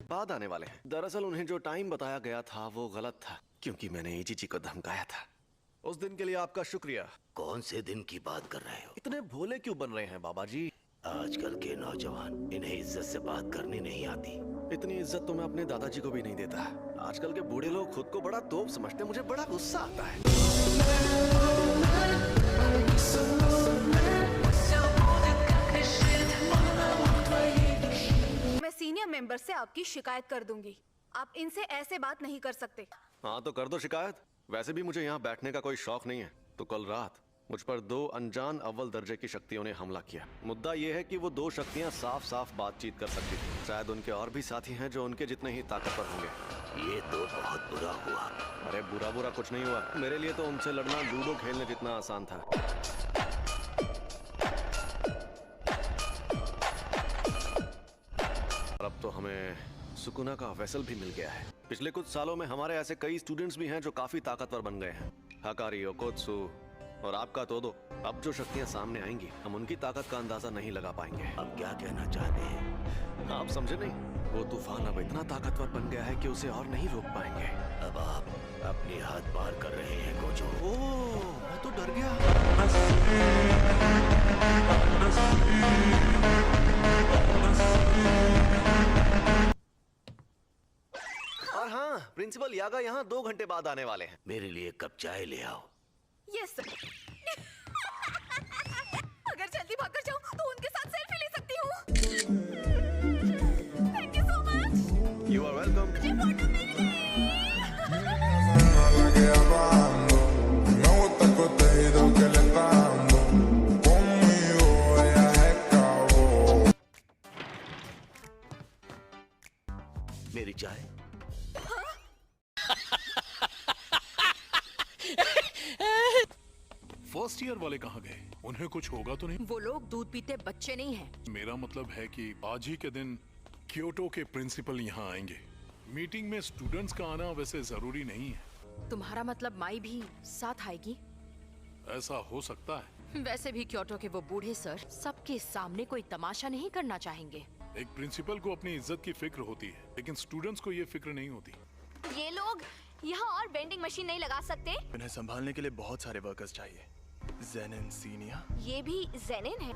बाद आने वाले हैं। दरअसल उन्हें जो टाइम बताया गया था वो गलत था, क्योंकि मैंने एजीजी को धमकाया था। उस दिन के लिए आपका शुक्रिया। कौन से दिन की बात कर रहे हो? इतने भोले क्यों बन रहे हैं बाबा जी? आजकल के नौजवान, इन्हें इज्जत से बात करनी नहीं आती। इतनी इज्जत तो मैं अपने दादाजी को भी नहीं देता। आजकल के बूढ़े लोग खुद को बड़ा तोप समझते, मुझे बड़ा गुस्सा आता है। मैं सीनियर मेंबर से आपकी शिकायत कर दूंगी। आप इनसे ऐसे बात नहीं कर सकते। हाँ तो कर दो शिकायत। वैसे भी मुझे यहाँ बैठने का कोई शौक नहीं है। तो कल रात मुझ पर 2 अनजान अव्वल दर्जे की शक्तियों ने हमला किया। मुद्दा ये है कि वो 2 शक्तियाँ साफ साफ बातचीत कर सकती थी। शायद उनके और भी साथी हैं जो उनके जितने ही ताकतवर होंगे। ये तो बहुत बुरा हुआ। अरे बुरा बुरा कुछ नहीं हुआ। मेरे लिए तो उनसे लड़ना लूडो खेलने जितना आसान था। अब तो हमें सुकुना का वेसल भी मिल गया है। पिछले कुछ सालों में हमारे ऐसे कई स्टूडेंट्स भी हैं जो काफी ताकतवर बन गए हैं। हकारी, ओकोत्सु और आपका तोदो। अब जो शक्तियां सामने आएंगी हम उनकी ताकत का अंदाजा नहीं लगा पाएंगे। अब क्या कहना चाहते हैं? आप समझे नहीं? वो तूफान अब इतना ताकतवर बन गया है कि उसे और नहीं रोक पाएंगे। अब आप अपनी हद पार कर रहे हैं गोजो। ओह, मैं तो डर गया। और हाँ, प्रिंसिपल यागा यहाँ 2 घंटे बाद आने वाले हैं। मेरे लिए कप चाय ले आओ। Yes sir. अगर जल्दी भागकर जाऊं तो उनके साथ सेल्फी ले सकती हूँ। Thank you so much. You are welcome. मुझे फोटो मिल गई। मेरी चाय। फर्स्ट ईयर वाले कहाँ गए? उन्हें कुछ होगा तो नहीं? वो लोग दूध पीते बच्चे नहीं हैं। मेरा मतलब है कि आज ही के दिन क्योटो के प्रिंसिपल यहाँ आएंगे। मीटिंग में स्टूडेंट्स का आना वैसे जरूरी नहीं है। तुम्हारा मतलब माई भी साथ आएगी? ऐसा हो सकता है। वैसे भी क्योटो के वो बूढ़े सर सबके सामने कोई तमाशा नहीं करना चाहेंगे। एक प्रिंसिपल को अपनी इज्जत की फिक्र होती है, लेकिन स्टूडेंट्स को ये फिक्र नहीं होती। ये लोग यहाँ और वेंडिंग मशीन नहीं लगा सकते? इन्हें संभालने के लिए बहुत सारे वर्कर्स चाहिए। जेनिन सीनिया। ये भी जेनिन है।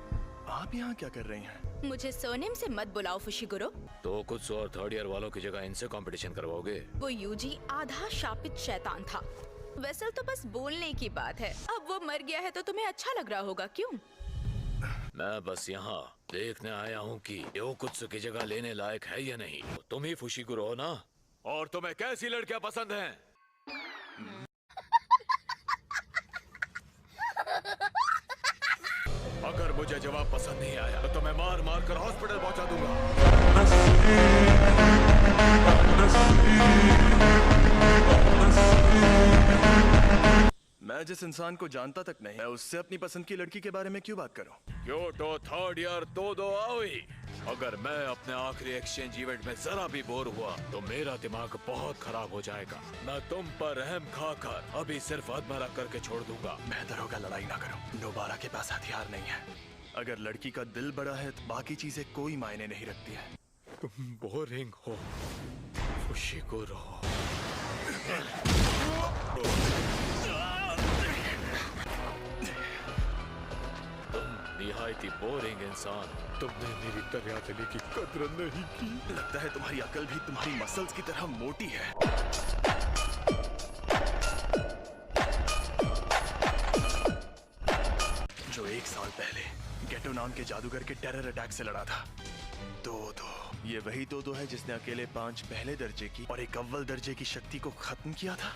आप यहाँ क्या कर रही हैं? मुझे सरनेम से मत बुलाओ फुशिगुरो। तो कुछ और थर्ड ईयर वालों की जगह इनसे कंपटीशन करवाओगे? वो यूजी आधा शापित शैतान था। वेसल तो बस बोलने की बात है। अब वो मर गया है तो तुम्हें अच्छा लग रहा होगा, क्यों? मैं बस यहाँ देखने आया हूँ कि यो कुछ की जगह लेने लायक है या नहीं। तुम ही फुशिगुरो हो ना? और तुम्हें कैसी लड़कियाँ पसंद हैं? अगर मुझे जवाब पसंद नहीं आया तो मैं मार मार कर हॉस्पिटल पहुंचा दूंगा। मैं जिस इंसान को जानता तक नहीं, मैं उससे अपनी पसंद की लड़की के बारे में क्यों बात करूं? क्योटो थर्ड ईयर दो आओई। अगर मैं अपने आखिरी एक्सचेंज इवेंट में जरा भी बोर हुआ तो मेरा दिमाग बहुत खराब हो जाएगा। मैं तुम पर रहम खाकर अभी सिर्फ अधमरा करके छोड़ दूंगा। बेहतर होगा लड़ाई ना करो। नोबारा के पास हथियार नहीं है। अगर लड़की का दिल बड़ा है तो बाकी चीजें कोई मायने नहीं रखती है। तुम बोरिंग हो फुशिगुरो। निहायती बोरिंग इंसान। तुमने मेरी दरियादिली की कद्र नहीं की। लगता है तुम्हारी अकल भी तुम्हारी मसल्स की तरह मोटी है। जो 1 साल पहले गेटो नाम के जादूगर के टेरर अटैक से लड़ा था। दो ये वही दो है जिसने अकेले 5 पहले दर्जे की और 1 अव्वल दर्जे की शक्ति को खत्म किया था।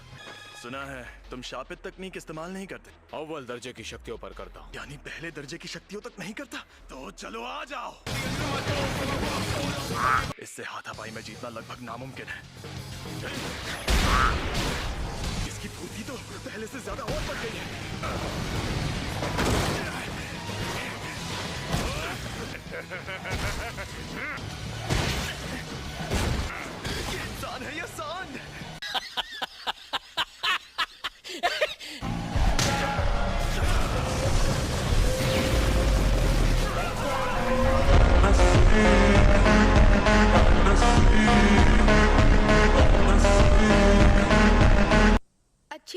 सुना है तुम शापित तकनीक इस्तेमाल नहीं करते। अव्वल दर्जे की शक्तियों पर करता हूँ। यानी पहले दर्जे की शक्तियों तक नहीं करता? तो चलो आ जाओ। इससे हाथापाई में जीतना लगभग नामुमकिन है। इसकी फुर्ती तो पहले से ज्यादा और बढ़ गई है। ये इंसान है या सांड? Let's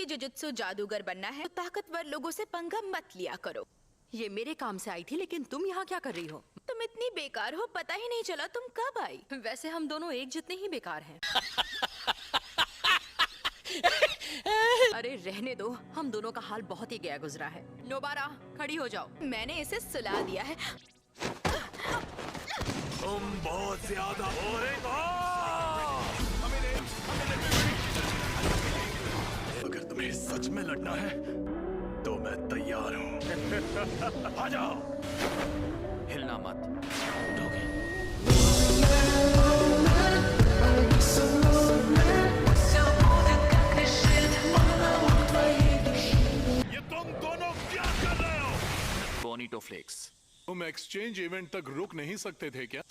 जुजुत्सु जादूगर बनना है तो ताकतवर लोगों से पंगा मत लिया करो। ये मेरे काम से आई थी, लेकिन तुम यहाँ क्या कर रही हो? तुम इतनी बेकार हो, पता ही नहीं चला तुम कब आई। वैसे हम दोनों एक जितने ही बेकार हैं। अरे रहने दो, हम दोनों का हाल बहुत ही गया गुजरा है। नोबारा खड़ी हो जाओ। मैंने इसे सुला दिया है। तुम बहुत ज्यादा बोरिंग हो। अगर तुम्हें सच में लड़ना है तो मैं तैयार हूँ। आ जाओ। हिलना मत। ये तुम दोनों क्या कर रहे हो? बोनीटो फ्लेक्स। तुम एक्सचेंज इवेंट तक रुक नहीं सकते थे क्या?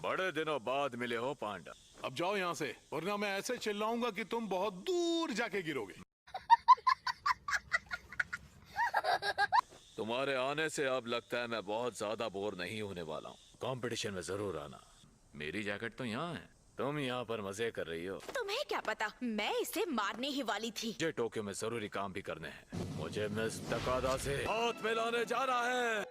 बड़े दिनों बाद मिले हो पांडा। अब जाओ यहाँ से, वरना मैं ऐसे चिल्लाऊंगा कि तुम बहुत दूर जाके गिरोगे। तुम्हारे आने से अब लगता है मैं बहुत ज्यादा बोर नहीं होने वाला हूँ। कंपटीशन में जरूर आना। मेरी जैकेट तो यहाँ है, तुम यहाँ पर मजे कर रही हो। तुम्हें क्या पता, मैं इसे मारने ही वाली थी। मुझे टोक्यो में जरूरी काम भी करने हैं। मुझे मिस तकादा से हाथ मिलाने जाना है।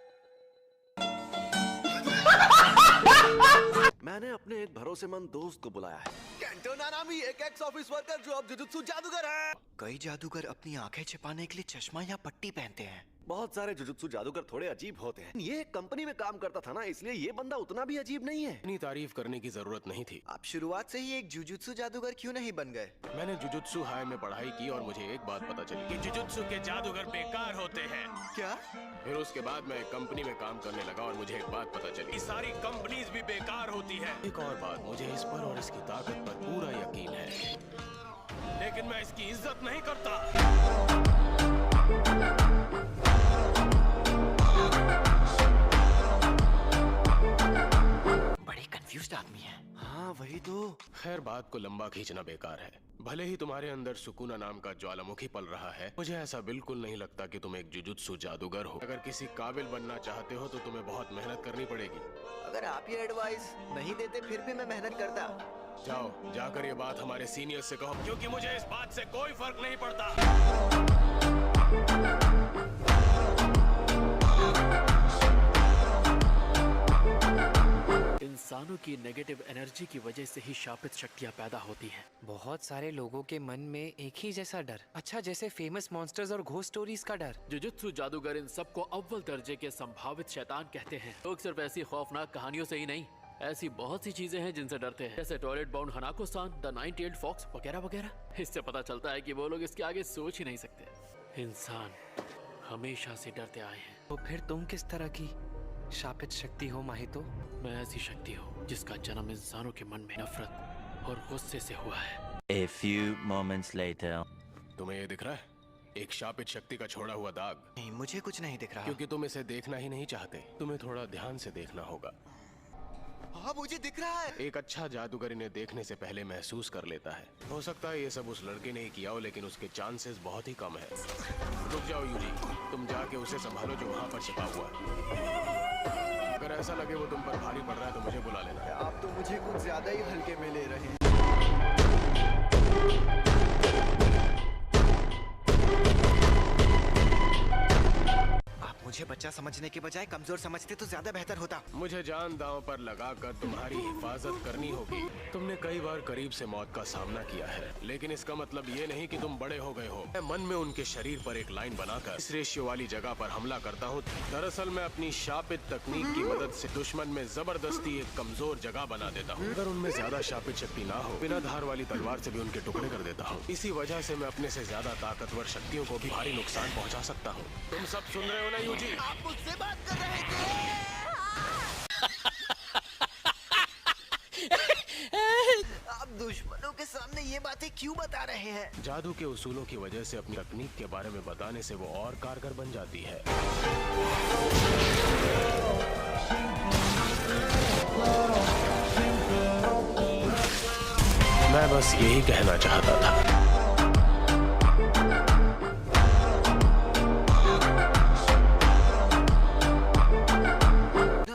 मैंने अपने एक भरोसेमंद दोस्त को बुलाया है, केंटो नानामी, एक एक्स ऑफिस वर्कर जो अब जुजुत्सु जादूगर है। कई जादूगर अपनी आंखें छिपाने के लिए चश्मा या पट्टी पहनते हैं। बहुत सारे जुजुत्सु जादूगर थोड़े अजीब होते हैं। ये एक कंपनी में काम करता था ना, इसलिए ये बंदा उतना भी अजीब नहीं है। इतनी तारीफ करने की जरूरत नहीं थी। आप शुरुआत से ही एक जुजुत्सु जादूगर क्यों नहीं बन गए? मैंने जुजुत्सु हाई में पढ़ाई की और मुझे एक बात पता चली कि जुजुत्सु के जादूगर बेकार होते हैं। क्या? फिर उसके बाद मैं एक कंपनी में काम करने लगा और मुझे एक बात पता चली, सारी कंपनीज भी बेकार होती है। एक और बात, मुझे इस पर और इसकी ताकत पर पूरा यकीन है, लेकिन मैं इसकी इज्जत नहीं करता। बड़े कंफ्यूज्ड आदमी है। हाँ वही तो। खैर, बात को लंबा खींचना बेकार है। भले ही तुम्हारे अंदर सुकूना नाम का ज्वालामुखी पल रहा है, मुझे ऐसा बिल्कुल नहीं लगता कि तुम एक जुजुत्सु जादूगर हो। अगर किसी काबिल बनना चाहते हो तो तुम्हें बहुत मेहनत करनी पड़ेगी। अगर आप ये एडवाइस नहीं देते फिर भी मैं मेहनत करता। जाओ, जाकर ये बात हमारे सीनियर से कहो, क्योंकि मुझे इस बात से कोई फर्क नहीं पड़ता। इंसानों की नेगेटिव एनर्जी की वजह से ही शापित शक्तियाँ पैदा होती हैं। बहुत सारे लोगों के मन में एक ही जैसा डर, अच्छा जैसे फेमस मॉन्स्टर्स और घोस्ट स्टोरीज का डर। जुजुत्सु जादूगर इन सबको अव्वल दर्जे के संभावित शैतान कहते हैं। लोग सिर्फ ऐसी खौफनाक कहानियों से ही नहीं, ऐसी बहुत सी चीजें हैं जिनसे डरते हैं, जैसे toilet bound Hanako san, the 90-tailed fox वगैरह वगैरह। इससे पता चलता है कि वो लोग इसके आगे सोच ही नहीं सकते। इंसान हमेशा से डरते आए हैं। तो फिर तुम किस तरह की शापित शक्ति हो माहितो? मैं ऐसी शक्ति हूँ जिसका जन्म इंसानों के मन में नफरत और गुस्से से हुआ है। A few moments later. तुम्हें ये दिख रहा है? एक शापित शक्ति का छोड़ा हुआ दाग। नहीं, मुझे कुछ नहीं दिख रहा। क्योंकि तुम इसे देखना ही नहीं चाहते। तुम्हें थोड़ा ध्यान से देखना होगा। हाँ, मुझे दिख रहा है। एक अच्छा जादूगर इन्हें देखने से पहले महसूस कर लेता है। हो सकता है ये सब उस लड़के ने ही किया हो, लेकिन उसके चांसेस बहुत ही कम है। रुक जाओ यूजी, तुम जाके उसे संभालो जो वहाँ पर छिपा हुआ है। अगर ऐसा लगे वो तुम पर भारी पड़ रहा है तो मुझे बुला लेना। आप तो मुझे कुछ ज्यादा ही हल्के में ले रहे हैं। मुझे बच्चा समझने के बजाय कमजोर समझते तो ज्यादा बेहतर होता। मुझे जान दांव पर लगाकर तुम्हारी हिफाजत करनी होगी। तुमने कई बार करीब से मौत का सामना किया है, लेकिन इसका मतलब ये नहीं कि तुम बड़े हो गए हो। मैं मन में उनके शरीर पर एक लाइन बनाकर इस रेशियो वाली जगह पर हमला करता हूँ। दरअसल मैं अपनी शापित तकनीक की मदद से दुश्मन में जबरदस्ती एक कमजोर जगह बना देता हूँ। अगर उनमें ज्यादा शापित शक्ति ना हो, बिना धार वाली तलवार से भी उनके टुकड़े कर देता हूँ। इसी वजह से मैं अपने से ज्यादा ताकतवर शक्तियों को भी भारी नुकसान पहुँचा सकता हूँ। तुम सब सुन रहे हो ना यूजी? आप मुझसे बात कर रहे थे। आप दुश्मनों के सामने ये बातें क्यों बता रहे हैं? जादू के उसूलों की वजह से अपनी तकनीक के बारे में बताने से वो और कारगर बन जाती है। मैं बस यही कहना चाहता था।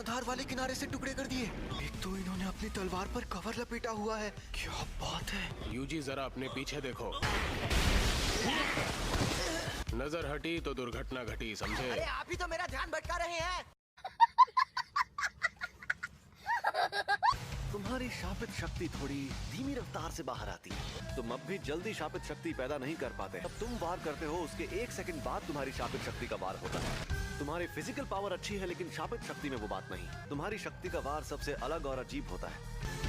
धार वाले किनारे से टुकड़े कर दिए। एक तो इन्होंने अपने अपनी तलवार पर कवर लपेटा हुआ है। क्या बात है। यूजी जरा अपने पीछे देखो। नजर हटी तो दुर्घटना घटी, समझे? अरे आप ही तो मेरा ध्यान भटका रहे हैं। तुम्हारी शापित शक्ति थोड़ी धीमी रफ्तार से बाहर आती है। तुम अब भी जल्दी शापित शक्ति पैदा नहीं कर पाते। अब तुम वार करते हो, उसके 1 सेकंड बाद तुम्हारी शापित शक्ति का वार होता है। तुम्हारी फिजिकल पावर अच्छी है, लेकिन शापित शक्ति में वो बात नहीं। तुम्हारी शक्ति का वार सबसे अलग और अजीब होता है।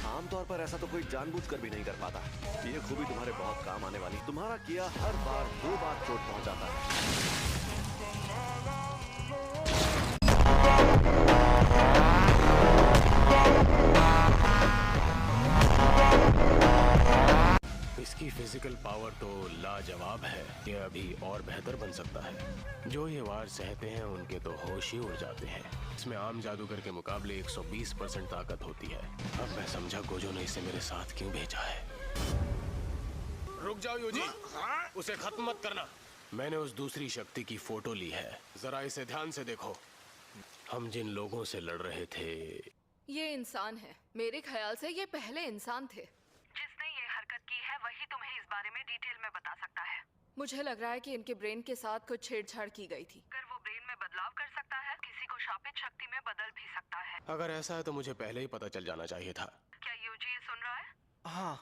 आमतौर पर ऐसा तो कोई जानबूझकर भी नहीं कर पाता। ये खूबी तुम्हारे बहुत काम आने वाली। तुम्हारा किया हर बार 2 बार चोट पहुंचाता है। इसकी फिजिकल पावर तो लाजवाब है। ये अभी और बेहतर बन सकता है। जो ये वार सहते हैं उनके तो होश ही उड़ जाते हैं। इसमें आम जादूगर के मुकाबले 120% ताकत होती है। अब मैं समझा गोजो ने इसे मेरे साथ क्यों भेजा है। रुक जाओ यूजी, उसे खत्म मत करना। मैंने उस दूसरी शक्ति की फोटो ली है, जरा इसे ध्यान से देखो। हम जिन लोगों से लड़ रहे थे, ये इंसान है। मेरे ख्याल से ये पहले इंसान थे। जिसने ये हरकत की है वही तुम्हें इस बारे में डिटेल में बता सकता है। मुझे लग रहा है कि इनके ब्रेन के साथ कुछ छेड़छाड़ की गई थी। अगर वो ब्रेन में बदलाव कर सकता है, किसी को शापित शक्ति में बदल भी सकता है। अगर ऐसा है तो मुझे पहले ही पता चल जाना चाहिए था। क्या यूजी ये सुन रहा है? हाँ।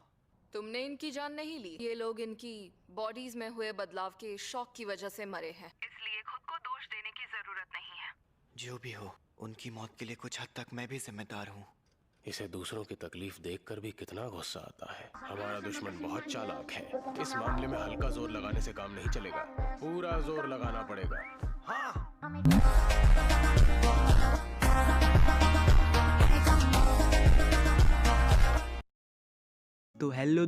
तुमने इनकी जान नहीं ली। ये लोग इनकी बॉडीज में हुए बदलाव के शौक की वजह से मरे हैं। इसलिए खुद को दोष देने की जरूरत नहीं है। जो भी हो, उनकी मौत के लिए कुछ हद तक मैं भी जिम्मेदार हूँ। इसे दूसरों की तकलीफ देखकर भी कितना गुस्सा आता है। हमारा दुश्मन बहुत चालाक है। इस मामले में हल्का जोर लगाने से काम नहीं चलेगा, पूरा जोर लगाना पड़ेगा। हाँ। तो हेलो